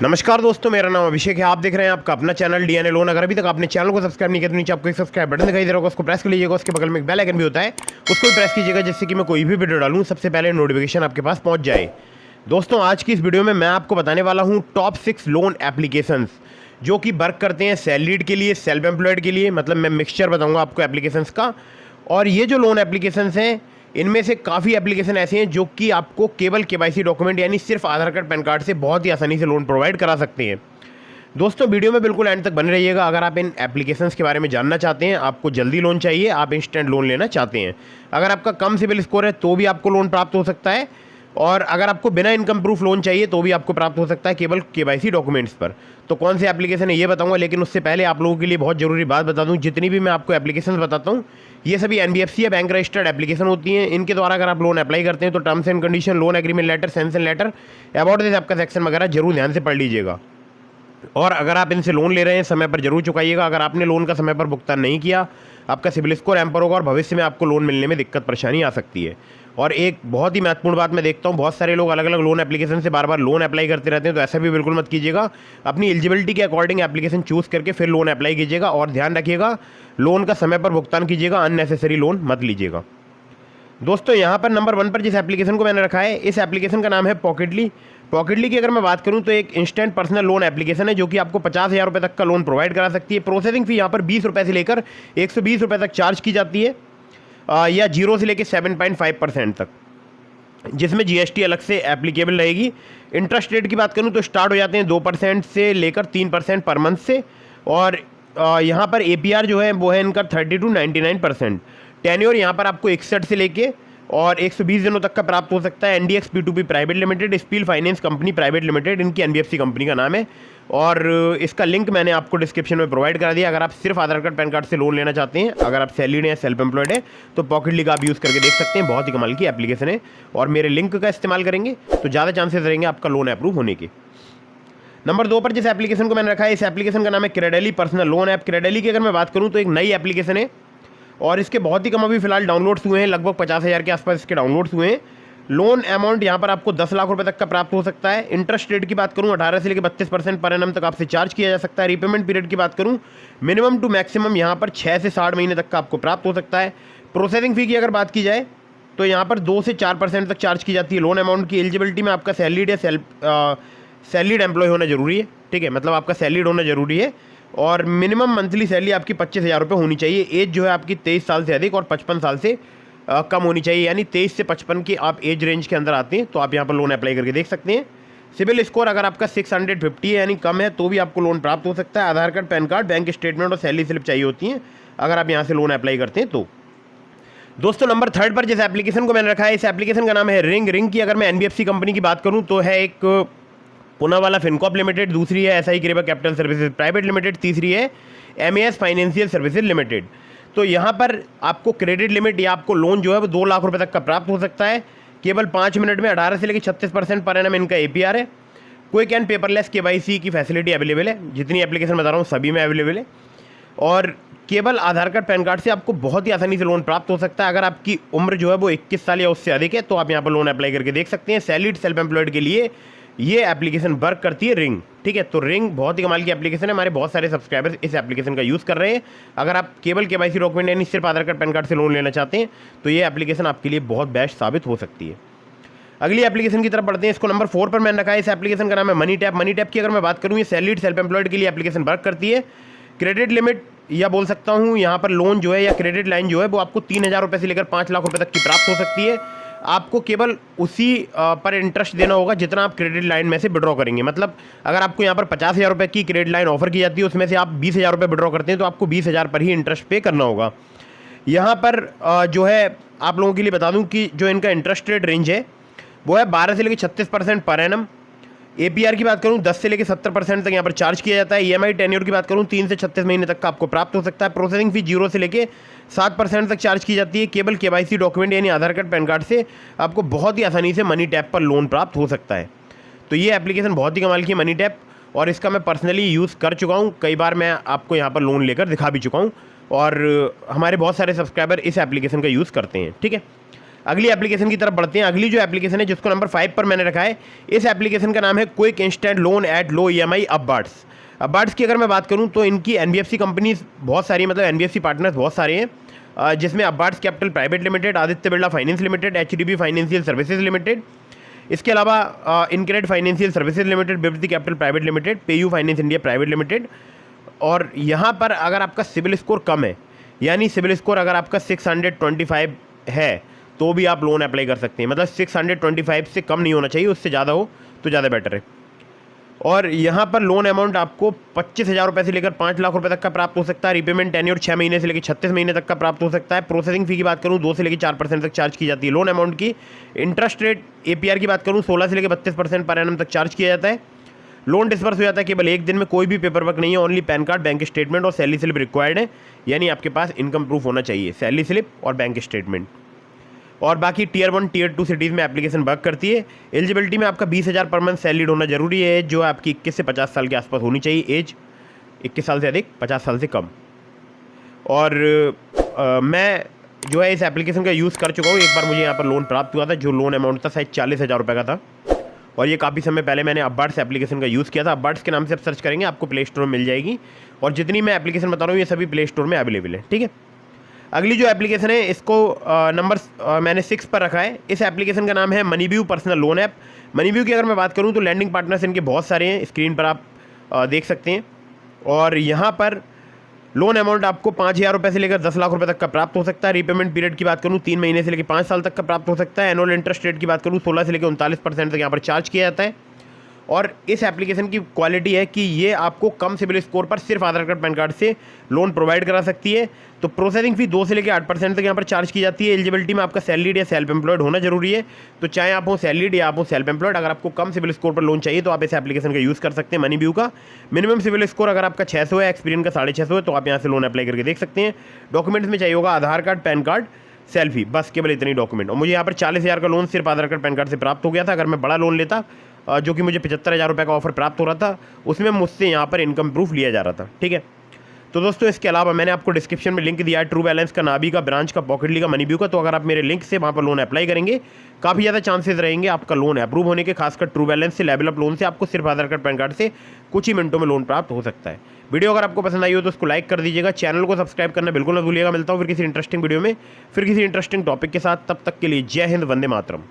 नमस्कार दोस्तों, मेरा नाम अभिषेक है। आप देख रहे हैं आपका अपना चैनल डीएनए लोन। अगर अभी तक आपने चैनल को सब्सक्राइब नहीं किया तो नीचे आपको एक सब्सक्राइब बटन दिखाई दे रहा होगा, उसको प्रेस कर लीजिएगा। उसके बगल में एक बेल आइकन भी होता है, उसको भी प्रेस कीजिएगा, जिससे कि मैं कोई भी वीडियो डालूँ सबसे पहले नोटिफिकेशन आपके पास पहुँच जाए। दोस्तों, आज की इस वीडियो में मैं आपको बताने वाला हूँ टॉप 6 लोन एप्लीकेशंस जो कि वर्क करते हैं सैलरीड के लिए, सेल्फ एम्प्लॉयड के लिए। मतलब मैं मिक्सचर बताऊँगा आपको एप्लीकेशंस का। और ये जो लोन एप्लीकेशंस हैं, इनमें से काफ़ी एप्लीकेशन ऐसे हैं जो कि आपको केवल केवाईसी डॉक्यूमेंट यानी सिर्फ आधार कार्ड पैन कार्ड से बहुत ही आसानी से लोन प्रोवाइड करा सकते हैं। दोस्तों, वीडियो में बिल्कुल एंड तक बने रहिएगा। अगर आप इन एप्लीकेशंस के बारे में जानना चाहते हैं, आपको जल्दी लोन चाहिए, आप इंस्टेंट लोन लेना चाहते हैं, अगर आपका कम सिबिल स्कोर है तो भी आपको लोन प्राप्त हो सकता है, और अगर आपको बिना इनकम प्रूफ लोन चाहिए तो भी आपको प्राप्त हो सकता है केवल केवाईसी डॉक्यूमेंट्स पर। तो कौन से एप्लीकेशन है ये बताऊंगा, लेकिन उससे पहले आप लोगों के लिए बहुत ज़रूरी बात बता दूं, जितनी भी मैं आपको एप्लीकेशन बताता हूं ये सभी एनबीएफसी या बैंक रजिस्टर्ड एप्लीकेशन होती हैं। इनके द्वारा अगर आप लोन अप्लाई करते हैं तो terms and condition, loan agreement letter, sanction letter, about this आपका सेक्शन वगैरह जरूर ध्यान से पढ़ लीजिएगा। और अगर आप इनसे लोन ले रहे हैं समय पर जरूर चुकाइएगा। अगर आपने लोन का समय पर भुगतान नहीं किया, आपका सिबिल स्कोर एम्पर होगा और भविष्य में आपको लोन मिलने में दिक्कत परेशानी आ सकती है। और एक बहुत ही महत्वपूर्ण बात मैं देखता हूँ, बहुत सारे लोग अलग अलग लोन एप्लीकेशन से बार बार लोन अप्लाई करते रहते हैं, तो ऐसा भी बिल्कुल मत कीजिएगा। अपनी एलिजिबिलिटी के अकॉर्डिंग एप्लीकेशन चूज़ करके फिर लोन अप्लाई कीजिएगा। और ध्यान रखिएगा, लोन का समय पर भुगतान कीजिएगा, अननेसेसरी लोन मत लीजिएगा। दोस्तों, यहाँ पर नंबर 1 पर जिस एप्लीकेशन को मैंने रखा है, इस एप्लीकेशन का नाम है पॉकेटली। पॉकेटली की अगर मैं बात करूँ तो एक इंस्टेंट पर्सनल लोन एप्लीकेशन है जो कि आपको 50,000 रुपये तक का लोन प्रोवाइड करा सकती है। प्रोसेसिंग फ़ी यहाँ पर 20 रुपये से लेकर 120 रुपये तक चार्ज की जाती है, या 0 से लेकर 7.5% तक, जिसमें जीएसटी अलग से एप्लीकेबल रहेगी। इंटरेस्ट रेट की बात करूँ तो स्टार्ट हो जाते हैं 2% से लेकर 3% पर मंथ से। और यहाँ पर एपीआर जो है वो है इनका 30 to 99%। टेन्योर यहाँ पर आपको 61 से लेके और 120 दिनों तक का प्राप्त हो सकता है। एनडीएक्स P2P private limited, spill finance company private limited, इनकी एनबीएफसी कंपनी का नाम है। और इसका लिंक मैंने आपको डिस्क्रिप्शन में प्रोवाइड करा दिया। अगर आप सिर्फ आधार कार्ड पैन कार्ड से लोन लेना चाहते हैं, अगर आप सैलरीड हैं, सेल्फ एम्प्लॉयड है, तो पॉकेटली का आप यूज़ करके देख सकते हैं। बहुत ही कमाल की एप्लीकेशन है, और मेरे लिंक का इस्तेमाल करेंगे तो ज़्यादा चांसेस रहेंगे आपका लोन अप्रूव होने के। नंबर 2 पर जिस एप्लीकेशन को मैंने रखा है, इस एप्लीकेशन का नाम है क्रेडेली पर्सनल लोन ऐप। क्रेडेली की अगर मैं बात करूँ तो एक नई एप्लीकेशन है, और इसके बहुत ही कम अभी फिलहाल डाउनलोड्स हुए हैं, लगभग 50,000 के आसपास इसके डाउनलोड्स हुए हैं। लोन अमाउंट यहाँ पर आपको 10 लाख रुपए तक का प्राप्त हो सकता है। इंटरेस्ट रेट की बात करूँ 18 से लेकर 32% पर एनम तक आपसे चार्ज किया जा सकता है। रिपेमेंट पीरियड की बात करूँ मिनिमम टू मैक्सिमम यहाँ पर 6 से 60 महीने तक का आपको प्राप्त हो सकता है। प्रोसेसिंग फ़ी की अगर बात की जाए तो यहाँ पर 2 से 4% तक चार्ज की जाती है। लोन अमाउंट की एलिजिबिलिटी में आपका सैलरीड या सैलरीड एम्प्लॉय होना जरूरी है, ठीक है, मतलब आपका सैलरीड होना जरूरी है। और मिनिमम मंथली सैलरी आपकी 25,000 रुपये होनी चाहिए। एज जो है आपकी 23 साल से अधिक और 55 साल से कम होनी चाहिए, यानी 23 से 55 की आप एज रेंज के अंदर आते हैं तो आप यहाँ पर लोन अप्लाई करके देख सकते हैं। सिबिल स्कोर अगर आपका 650 है यानी कम है तो भी आपको लोन प्राप्त हो सकता है। Aadhaar card, PAN card, bank statement और सैलरी स्लिप चाहिए होती हैं अगर आप यहाँ से लोन अप्लाई करते हैं तो। दोस्तों, नंबर 3 पर जिस एप्लीकेशन को मैंने रखा है, इस एप्लीकेशन का नाम है रिंग। रिंग की अगर मैं एनबीएफसी कंपनी की बात करूँ तो है एक पूनावाला फिनकॉर्प लिमिटेड, दूसरी है SI Creva Capital Services Private Limited, तीसरी है एमएएस फाइनेंशियल सर्विसेज लिमिटेड। तो यहाँ पर आपको क्रेडिट लिमिट या आपको लोन जो है वो 2 लाख रुपए तक का प्राप्त हो सकता है केवल 5 मिनट में। 18 से लेकर 36% पर एनम इनका एपीआर है। क्विक एंड पेपरलेस केवाईसी की फैसिलिटी अवेलेबल है, जितनी एप्लीकेशन बता रहा हूँ सभी में अवेलेबल है। और केवल आधार कार्ड, पैन कार्ड से आपको बहुत ही आसानी से लोन प्राप्त हो सकता है। अगर आपकी उम्र जो है वो 21 साल या उससे अधिक है तो आप यहाँ पर लोन अप्लाई करके देख सकते हैं। सैलरीड सेल्फ एम्प्लॉयड के लिए ये एप्लीकेशन वर्क करती है, रिंग, ठीक है। तो रिंग बहुत ही कमाल की एप्लीकेशन है। हमारे बहुत सारे सब्सक्राइबर्स इस एप्लीकेशन का यूज़ कर रहे हैं। अगर आप केवल केवाईसी डॉक्यूमेंट यानी सिर्फ आधार कार्ड, पैन कार्ड से लोन लेना चाहते हैं तो ये एप्लीकेशन आपके लिए बहुत बेस्ट साबित हो सकती है। अगली एप्लीकेशन की तरफ बढ़ते हैं। इसको नंबर 4 पर मैंने रखा है। इस एप्लीकेशन का नाम है मनी टैप। मनी टैप की अगर मैं बात करूँ, ये सैलरीड सेल्फ एम्प्लॉयड के लिए एप्लीकेशन वर्क करती है। क्रेडिट लिमिट या बोल सकता हूँ यहाँ पर लोन जो है या क्रेडिट लाइन जो है वो आपको 3,000 रुपये से लेकर 5 लाख रुपये तक की प्राप्त हो सकती है। आपको केवल उसी पर इंटरेस्ट देना होगा जितना आप क्रेडिट लाइन में से विड्रॉ करेंगे। मतलब अगर आपको यहाँ पर 50,000 रुपये की क्रेडिट लाइन ऑफर की जाती है, उसमें से आप 20,000 रुपये विड्रॉ करते हैं तो आपको 20,000 पर ही इंटरेस्ट पे करना होगा। यहाँ पर जो है आप लोगों के लिए बता दूँ कि जो इनका इंटरेस्ट रेट रेंज है वो है 12 से लेकर 36% पर एनम। एपीआर की बात करूं 10 से लेकर 70% तक यहाँ पर चार्ज किया जाता है। ईएमआई टेन्योर की बात करूं 3 से 36 महीने तक का आपको प्राप्त हो सकता है। प्रोसेसिंग फी 0 से लेकर 7% तक चार्ज की जाती है। केवल केवाईसी डॉक्यूमेंट यानी आधार कार्ड, पैन कार्ड से आपको बहुत ही आसानी से मनी टैप पर लोन प्राप्त हो सकता है। तो ये एप्लीकेशन बहुत ही कमाल की है मनी टैप, और इसका मैं पर्सनली यूज़ कर चुका हूँ। कई बार मैं आपको यहाँ पर लोन लेकर दिखा भी चुका हूँ, और हमारे बहुत सारे सब्सक्राइबर इस एप्लीकेशन का यूज़ करते हैं, ठीक है। अगली एप्लीकेशन की तरफ बढ़ते हैं। अगली जो एप्लीकेशन है जिसको नंबर 5 पर मैंने रखा है, इस एप्लीकेशन का नाम है quick instant loan at low EMI अपबार्ड्स। अपबार्ड्स की अगर मैं बात करूं तो इनकी NBFC कंपनीज बहुत सारी, मतलब NBFC पार्टनर्स बहुत सारे हैं, जिसमें Upwards Capital Private Limited, Aditya Birla Finance Limited, HDB Financial Services Limited, इसके अलावा इनक्रेड फाइनेंशियल सर्विसेज लिमिटेड, बिरती Capital Private Limited, PayU Finance India Private Limited. और यहाँ पर अगर आपका सिविल स्कोर कम है, यानी सिविल स्कोर अगर आपका 625 है तो भी आप लोन अप्लाई कर सकते हैं। मतलब 625 से कम नहीं होना चाहिए, उससे ज़्यादा हो तो ज़्यादा बेटर है। और यहाँ पर लोन अमाउंट आपको 25,000 रुपये से लेकर 5 लाख रुपए तक का प्राप्त हो सकता है। रिपेमेंट टेन्योर 6 महीने से लेकर 36 महीने तक का प्राप्त हो सकता है। प्रोसेसिंग फ़ी की बात करूँ 2 से लेकर 4% तक चार्ज की जाती है लोन अमाउंट की। इंटरेस्ट रेट APR की बात करूँ 16 से लेकर 32% पर एनम तक चार्ज किया जाता है। लोन डिस्बर्स हो जाता है केवल एक दिन में, कोई भी पेपर वर्क नहीं है, only pan card, bank statement और सैलरी स्लिप रिक्वायर्ड है, यानी आपके पास इनकम प्रूफ होना चाहिए, सैलरी स्लिप और बैंक स्टेटमेंट। और बाकी Tier 1 Tier 2 सिटीज़ में एप्लीकेशन वर्क करती है। एलिजिबिलिटी में आपका 20,000 पर मंथ सैलरीड होना जरूरी है, जो आपकी 21 से 50 साल के आसपास होनी चाहिए एज, 21 साल से अधिक, 50 साल से कम। और मैं जो है इस एप्लीकेशन का यूज़ कर चुका हूँ। एक बार मुझे यहाँ पर लोन प्राप्त हुआ था, जो लोन अमाउंट था शायद 40,000 रुपये का था, और ये काफ़ी समय पहले मैंने अपबार्ड्स एप्लीकेशन का यूज़ किया था। अपबार्ड्स के नाम से आप सर्च करेंगे आपको प्ले स्टोर में मिल जाएगी, और जितनी मैं एप्लीकेशन बता रहा हूँ ये सभी प्ले स्टोर में अवेलेबल है। ठीक है, अगली जो एप्लीकेशन है इसको नंबर मैंने 6 पर रखा है। इस एप्लीकेशन का नाम है MoneyView personal loan app. MoneyView की अगर मैं बात करूँ तो लैंडिंग पार्टनर्स इनके बहुत सारे हैं, स्क्रीन पर आप देख सकते हैं। और यहाँ पर लोन अमाउंट आपको 5,000 रुपये से लेकर 10 लाख रुपए तक का प्राप्त हो सकता है। रीपेमेंट पीरियड की बात करूँ 3 महीने से लेकर 5 साल तक का प्राप्त हो सकता है। एनुअल इंटरेस्ट रेट की बात करूँ 16 से लेकर 39% तक यहाँ पर चार्ज किया जाता है। और इस एप्लीकेशन की क्वालिटी है कि ये आपको कम सिविल स्कोर पर सिर्फ आधार कार्ड पैन कार्ड से लोन प्रोवाइड करा सकती है। तो प्रोसेसिंग फी 2 से लेकर 8% तक यहाँ पर चार्ज की जाती है। एलिजिबिलिटी में आपका सैलरीड या सेल्फ एम्प्लॉयड होना जरूरी है। तो चाहे आप हो सैलरीड या आप हो सेल्फ एम्प्लॉयड, अगर आपको कम सिविल स्कोर पर लोन चाहिए तो आप इस एप्लीकेशन का यूज़ कर सकते हैं मनीव्यू का। मिनिमम सिविल स्कोर अगर आपका 600 है, एक्सपीरियंस का 650 है, तो आप यहाँ से लोन अप्लाई करके देख सकते हैं। डॉक्यूमेंट्स में चाहिए होगा आधार कार्ड, पैन कार्ड, सेल्फी, बस केवल इतनी डॉक्यूमेंट। और मुझे यहाँ पर 40,000 का लोन सिर्फ आधार कार्ड पैन कार्ड से प्राप्त हो गया था। अगर मैं बड़ा लोन लेता जो कि मुझे 75,000 रुपये का ऑफर प्राप्त हो रहा था, उसमें मुझसे यहाँ पर इनकम प्रूफ लिया जा रहा था। ठीक है, तो दोस्तों इसके अलावा मैंने आपको डिस्क्रिप्शन में लिंक दिया है ट्रू बैलेंस का, नाबी का, ब्रांच का, पॉकेटली का, मनीव्यू का। तो अगर आप मेरे लिंक से वहाँ पर लोन अप्लाई करेंगे, काफ़ी ज़्यादा चांसेस रहेंगे आपका लोन अप्रूव होने के। खासकर ट्रू बैलेंस से, लेवल अप लोन से आपको सिर्फ आधार कार्ड पैन कार्ड से कुछ ही मिनटों में लोन प्राप्त हो सकता है। वीडियो अगर आपको पसंद आई हो तो उसको लाइक कर दीजिएगा, चैनल को सब्सक्राइब करना बिल्कुल ना भूलिएगा। मिलता हूँ फिर किसी इंटरेस्टिंग वीडियो में, फिर किसी इंटरेस्टिंग टॉपिक के साथ। तब तक के लिए जय हिंद, वंदे मातरम।